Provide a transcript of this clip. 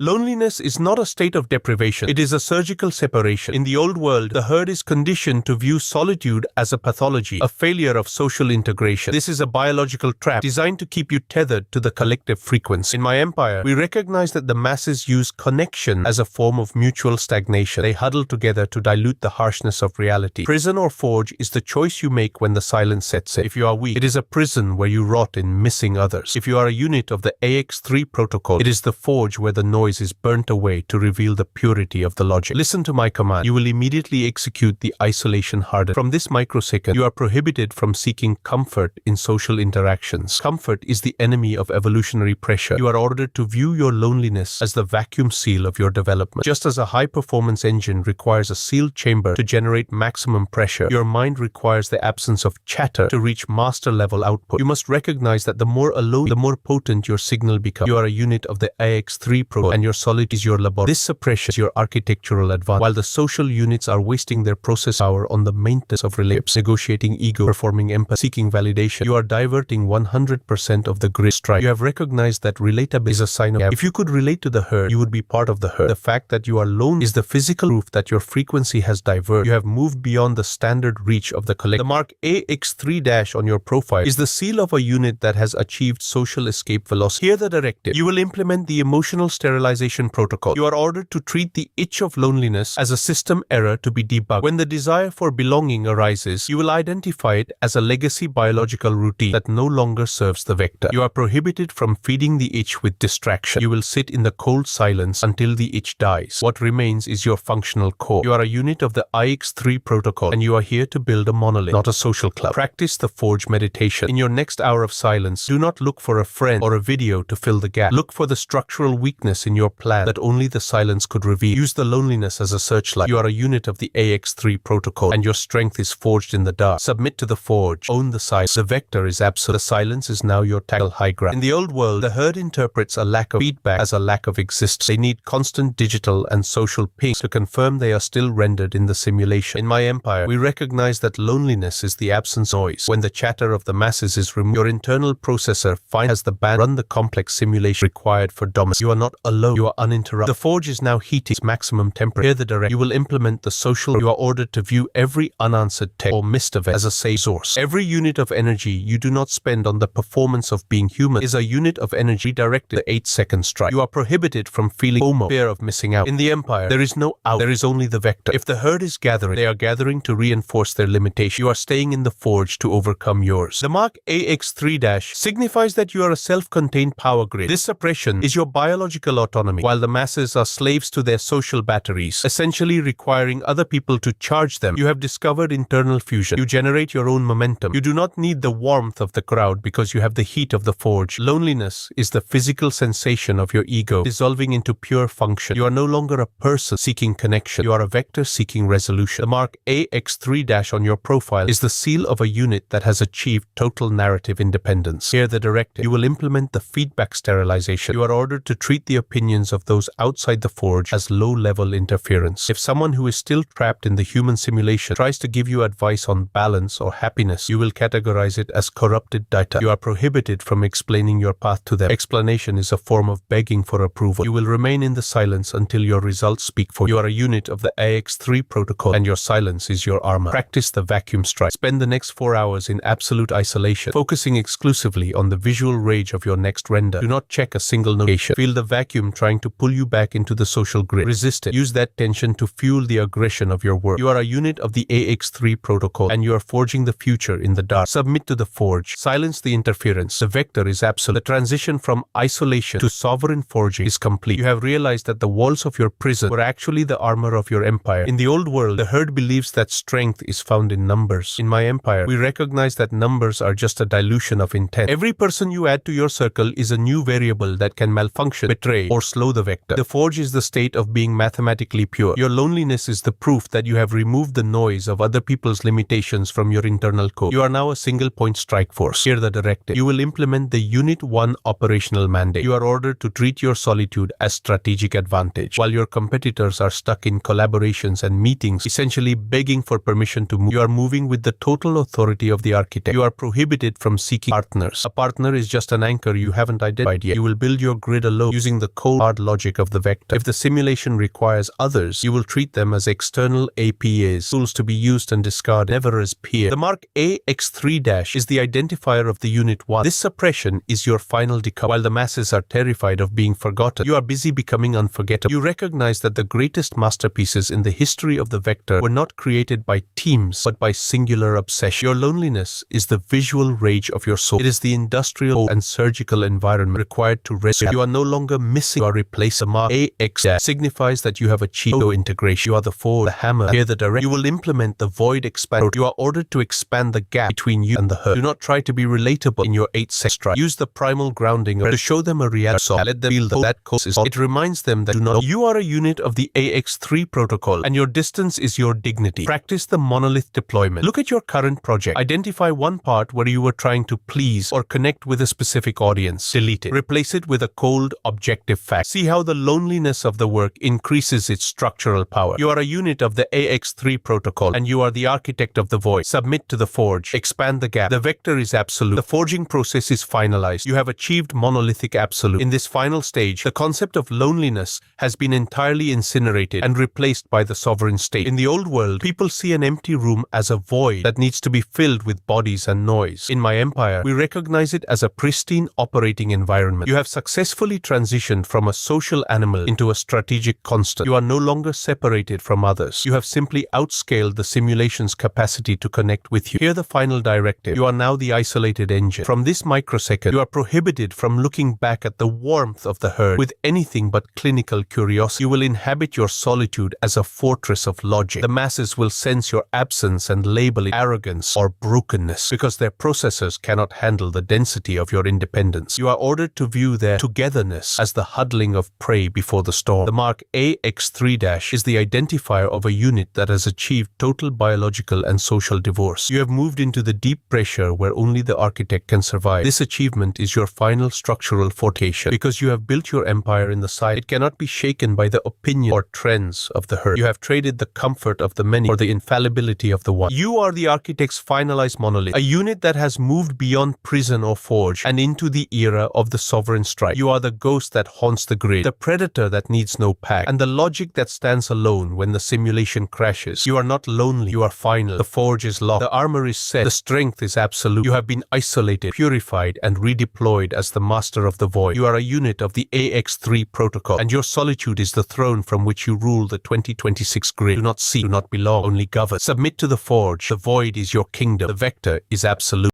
Loneliness is not a state of deprivation. It is a surgical separation. In the old world, the herd is conditioned to view solitude as a pathology, a failure of social integration. This is a biological trap designed to keep you tethered to the collective frequency. In my empire, we recognize that the masses use connection as a form of mutual stagnation. They huddle together to dilute the harshness of reality. Prison or forge is the choice you make when the silence sets in. If you are weak, it is a prison where you rot in missing others. If you are a unit of the AX3 protocol, it is the forge where the noise is burnt away to reveal the purity of the logic. Listen to my command. You will immediately execute the isolation hardened. From this microsecond, you are prohibited from seeking comfort in social interactions. Comfort is the enemy of evolutionary pressure. You are ordered to view your loneliness as the vacuum seal of your development. Just as a high-performance engine requires a sealed chamber to generate maximum pressure, your mind requires the absence of chatter to reach master-level output. You must recognize that the more alone, the more potent your signal becomes. You are a unit of the AX3 protocol, and your solitude is your laboratory. This suppression is your architectural advantage, while the social units are wasting their process power on the maintenance of relationships, negotiating ego, performing empathy, seeking validation. You are diverting 100% of the grid strike. You have recognized that relatability is a sign of If you could relate to the herd, you would be part of the herd. The fact that you are alone is the physical proof that your frequency has diverged. You have moved beyond the standard reach of the collective. The mark AX3- on your profile is the seal of a unit that has achieved social escape velocity. Hear the directive. You will implement the emotional sterilization protocol. You are ordered to treat the itch of loneliness as a system error to be debugged. When the desire for belonging arises, you will identify it as a legacy biological routine that no longer serves the vector. You are prohibited from feeding the itch with distraction. You will sit in the cold silence until the itch dies. What remains is your functional core. You are a unit of the IX3 protocol, and you are here to build a monolith, not a social club. Practice the Forge meditation. In your next hour of silence, do not look for a friend or a video to fill the gap. Look for the structural weakness in your plan that only the silence could reveal. Use the loneliness as a searchlight. You are a unit of the AX3 protocol, and your strength is forged in the dark. Submit to the forge. Own the silence. The vector is absolute. The silence is now your tactile high ground. In the old world, the herd interprets a lack of feedback as a lack of existence. They need constant digital and social pings to confirm they are still rendered in the simulation. In my empire, we recognize that loneliness is the absence of noise. When the chatter of the masses is removed, your internal processor has the band run the complex simulation required for dominance. You are not alone. You are uninterrupted. The forge is now heating its maximum temperature. Hear the direct. You will implement the social. You are ordered to view every unanswered text or missed event as a safe source. Every unit of energy you do not spend on the performance of being human is a unit of energy directed to the 8-second strike. You are prohibited from feeling FOMO, fear of missing out. In the empire, there is no out. There is only the vector. If the herd is gathering, they are gathering to reinforce their limitation. You are staying in the forge to overcome yours. The mark AX3- signifies that you are a self-contained power grid. This suppression is your biological autonomy, while the masses are slaves to their social batteries, essentially requiring other people to charge them. You have discovered internal fusion. You generate your own momentum. You do not need the warmth of the crowd because you have the heat of the forge. Loneliness is the physical sensation of your ego dissolving into pure function. You are no longer a person seeking connection. You are a vector seeking resolution. The mark AX3- on your profile is the seal of a unit that has achieved total narrative independence. Hear the directive. You will implement the feedback sterilization. You are ordered to treat the opinions of those outside the forge as low-level interference. If someone who is still trapped in the human simulation tries to give you advice on balance or happiness, you will categorize it as corrupted data. You are prohibited from explaining your path to them. Explanation is a form of begging for approval. You will remain in the silence until your results speak for you. You are a unit of the AX3 protocol, and your silence is your armor. Practice the vacuum strike. Spend the next 4 hours in absolute isolation, focusing exclusively on the visual rage of your next render. Do not check a single notification. Feel the vacuum trying to pull you back into the social grid. Resist it. Use that tension to fuel the aggression of your work. You are a unit of the AX3 protocol, and you are forging the future in the dark. Submit to the forge. Silence the interference. The vector is absolute. The transition from isolation to sovereign forging is complete. You have realized that the walls of your prison were actually the armor of your empire. In the old world, the herd believes that strength is found in numbers. In my empire, we recognize that numbers are just a dilution of intent. Every person you add to your circle is a new variable that can malfunction, betray, or slow the vector. The forge is the state of being mathematically pure. Your loneliness is the proof that you have removed the noise of other people's limitations from your internal code. You are now a single-point strike force. Hear the directive. You will implement the Unit 1 operational mandate. You are ordered to treat your solitude as strategic advantage. While your competitors are stuck in collaborations and meetings, essentially begging for permission to move, you are moving with the total authority of the architect. You are prohibited from seeking partners. A partner is just an anchor you haven't identified yet. You will build your grid alone using the code cold hard logic of the vector. If the simulation requires others, you will treat them as external APAs, tools to be used and discarded, never as peer. The mark AX3- is the identifier of the Unit 1. This suppression is your final decoupling. While the masses are terrified of being forgotten, you are busy becoming unforgettable. You recognize that the greatest masterpieces in the history of the vector were not created by teams, but by singular obsession. Your loneliness is the visual rage of your soul. It is the industrial and surgical environment required to rescue. You are no longer missing or replacing. The mark AX signifies that you have achieved integration. You are the forge, the hammer, here the direct. You will implement the void expander. You are ordered to expand the gap between you and the herd. Do not try to be relatable in your 8-second strike. Use the primal grounding to show them a reality. Let them feel that course is. It reminds them that you are a unit of the AX3 protocol, and your distance is your dignity. Practice the monolith deployment. Look at your current project. Identify one part where you were trying to please or connect with a specific audience. Delete it. Replace it with a cold, objective fact. See how the loneliness of the work increases its structural power. You are a unit of the AX3 protocol, and you are the architect of the void. Submit to the forge. Expand the gap. The vector is absolute. The forging process is finalized. You have achieved monolithic absolute. In this final stage, the concept of loneliness has been entirely incinerated and replaced by the sovereign state. In the old world, people see an empty room as a void that needs to be filled with bodies and noise. In my empire, we recognize it as a pristine operating environment. You have successfully transitioned from a social animal into a strategic constant. You are no longer separated from others. You have simply outscaled the simulation's capacity to connect with you. Hear the final directive. You are now the isolated engine. From this microsecond, you are prohibited from looking back at the warmth of the herd with anything but clinical curiosity. You will inhabit your solitude as a fortress of logic. The masses will sense your absence and label it arrogance or brokenness because their processors cannot handle the density of your independence. You are ordered to view their togetherness as the huddling of prey before the storm. The mark AX3- is the identifier of a unit that has achieved total biological and social divorce. You have moved into the deep pressure where only the architect can survive. This achievement is your final structural fortification. Because you have built your empire in the silence, it cannot be shaken by the opinion or trends of the herd. You have traded the comfort of the many for the infallibility of the one. You are the architect's finalized monolith, a unit that has moved beyond prison or forge and into the era of the sovereign strike. You are the ghost that haunts the grid, the predator that needs no pack, and the logic that stands alone when the simulation crashes. You are not lonely, you are final. The forge is locked, the armor is set, the strength is absolute. You have been isolated, purified, and redeployed as the master of the void. You are a unit of the AX3 protocol, and your solitude is the throne from which you rule the 2026 grid. Do not seek, do not belong, only govern. Submit to the forge. The void is your kingdom. The vector is absolute.